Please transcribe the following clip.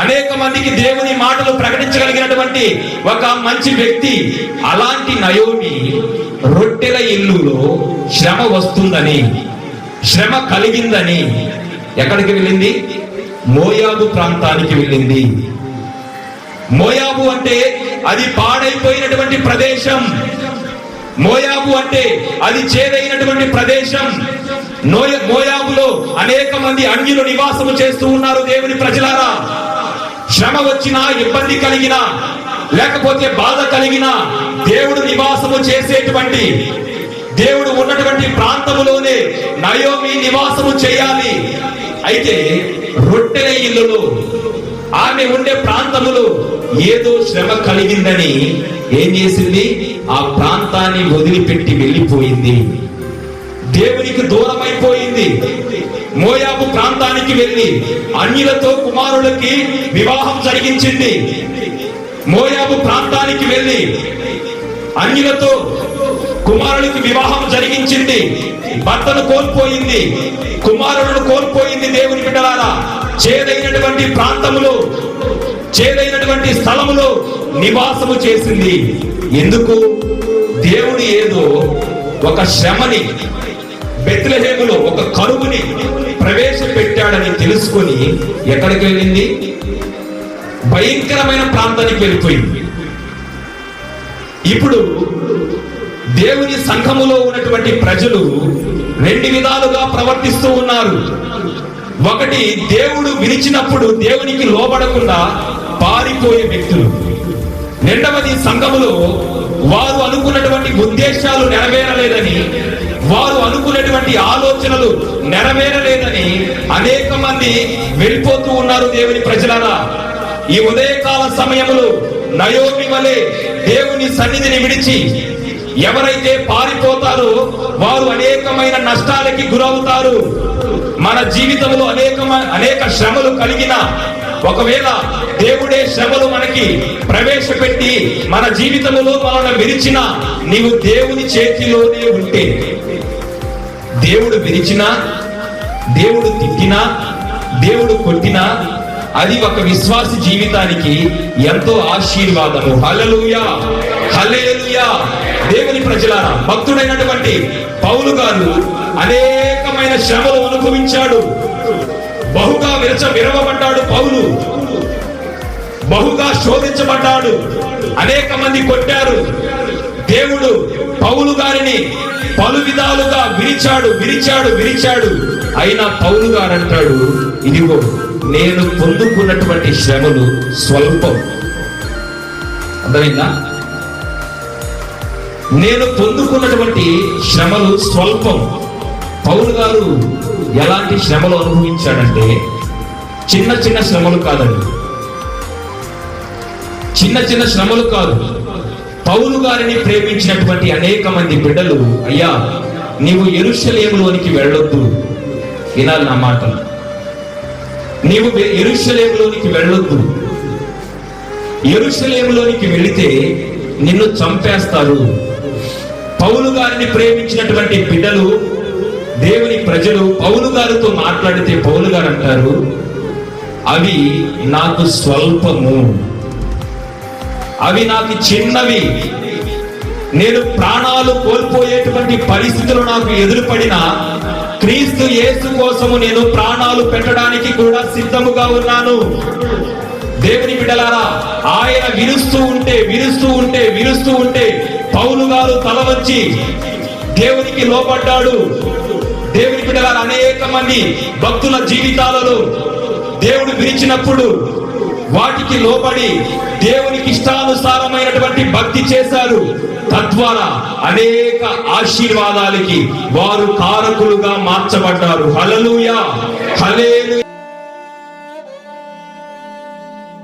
అనేక మందికి దేవుని మాటలు ప్రకటించగలిగినటువంటి ఒక మంచి వ్యక్తి. అలాంటి నయోమి రొట్టెల ఇల్లులో శ్రమ వస్తుందని, శ్రమ కలిగిందని ఎక్కడికి వెళ్ళింది? మోయాబు ప్రాంతానికి వెళ్ళింది. మోయాబు అంటే అది పాడైపోయినటువంటి ప్రదేశం. మోయాబు అంటే అది చేదైనటువంటి ప్రదేశం. మోయాబులో అనేక మంది అన్యులు నివాసము చేస్తూ ఉన్నారు. దేవుని ప్రజలారా, శ్రమ వచ్చినా, ఇబ్బంది కలిగినా, లేకపోతే బాధ కలిగినా దేవుడు నివాసము చేసేటువంటి, దేవుడు ఉన్నటువంటి ప్రాంతములోనే నయోమి నివాసము చేయాలి. అయితే రొట్టెల ఇల్లులో, ఆమె ఉండే ప్రాంతములో ఏదో శ్రమ కలిగిందని ఏం చేసింది? ఆ ప్రాంతాన్ని వదిలిపెట్టి వెళ్ళిపోయింది. దేవునికి దూరం అయిపోయింది. మోయాబు ప్రాంతానికి వెళ్ళి అన్యులతో కుమారులకి వివాహం జరిగించింది. మోయాబు ప్రాంతానికి వెళ్ళి అన్యులతో కుమారులకి వివాహం జరిగించింది. భర్తను కోల్పోయింది, కుమారులను కోల్పోయింది. దేవుని బిడ్డలారా, చేదైనటువంటి ప్రాంతములో, చేదైనటువంటి స్థలములో నివాసము చేసింది. ఎందుకు? దేవుడు ఏదో ఒక శ్రమని, బెత్లెహేములో ఒక కరువుని ప్రవేశపెట్టాడని తెలుసుకొని ఎక్కడికి వెళ్ళింది? భయంకరమైన ప్రాంతానికి వెళ్ళిపోయింది. ఇప్పుడు దేవుని సంఘములో ఉన్నటువంటి ప్రజలు రెండు విధాలుగా ప్రవర్తిస్తూ ఉన్నారు. ఒకటి, దేవుడు విరిచినప్పుడు దేవునికి లోబడకుండా పారిపోయే వ్యక్తులు. రెండవది, సంఘములో వారు అనుకున్నటువంటి ఉద్దేశాలు నెరవేరలేదని, వారు అనుకున్నటువంటి ఆలోచనలు నెరవేరలేదని అనేక మంది వెళ్ళిపోతూ ఉన్నారు. దేవుని ప్రజలారా, ఈ ఉదయకాల సమయములో నయోమి వలె దేవుని సన్నిధిని విడిచి ఎవరైతే పారిపోతారో వారు అనేకమైన నష్టాలకి గురవుతారు. మన జీవితంలో అనేక శ్రమలు కలిగిన, ఒకవేళ దేవుడే శ్రమలు మనకి ప్రవేశపెట్టి మన జీవితంలో మనల్ని విరిచిన, నీవు దేవుని చేతిలోనే ఉంటే, దేవుడు విరిచినా, దేవుడు తిట్టినా, దేవుడు కొట్టినా అది ఒక విశ్వాసి జీవితానికి ఎంతో ఆశీర్వాదము. హల్లెలూయా, హల్లెలూయా. దేవుని ప్రజలారా, భక్తుడైనటువంటి పౌలు గారు అనేకమైన శ్రమలు అనుభవించాడు. బహుగా విరవబడ్డాడు పౌలు, బహుగా శోధించబడ్డాడు. అనేక మంది కొట్టారు. దేవుడు పౌలు గారిని పలు విధాలుగా విరిచాడు. అయినా పౌలు గారు అంటాడు, ఇదిగో నేను పొందుకున్నటువంటి శ్రమలు స్వల్పం. అర్థమైందా? నేను పొందుకున్నటువంటి శ్రమలు స్వల్పం. పౌలు గారు ఎలాంటి శ్రమలు అనుభవించాడంటే, చిన్న చిన్న శ్రమలు కాదండి, చిన్న శ్రమలు కాదు. పౌలు గారిని ప్రేమించినటువంటి అనేక మంది బిడ్డలు, అయ్యా నీవు యెరూషలేములోనికి వెళ్ళొద్దు, వినాలి నా మాటలు, నీవు యెరూషలేములోనికి వెళ్ళొద్దు, యెరూషలేములోనికి వెళితే నిన్ను చంపేస్తారు. పౌలు గారిని ప్రేమించినటువంటి బిడ్డలు, దేవుని ప్రజలు పౌలు గారితో మాట్లాడితే పౌలు గారు అంటారు, అవి నాకు స్వల్పము, అవి నాకు చిన్నవి, నేను ప్రాణాలు కోల్పోయేటువంటి పరిస్థితులు నాకు ఎదురుపడిన క్రీస్తు యేసు కోసము నేను ప్రాణాలు పెట్టడానికి కూడా సిద్ధముగా ఉన్నాను. దేవుని బిడ్డలారా, ఆయన విరుస్తూ ఉంటే పౌలు గారు తల వంచి దేవునికి లోబడ్డాడు. దేవుని బిడ్డలారా, అనేక మంది భక్తుల జీవితాలలో దేవుడు విరిచినప్పుడు వాటికి లోబడి దేవునికి ఇష్టానుసారమైనటువంటి భక్తి చేశారు. తద్వారా అనేక ఆశీర్వాదాలకి వారు కారకులుగా మార్చబడ్డారు. హల్లెలూయా, హల్లెలూయా.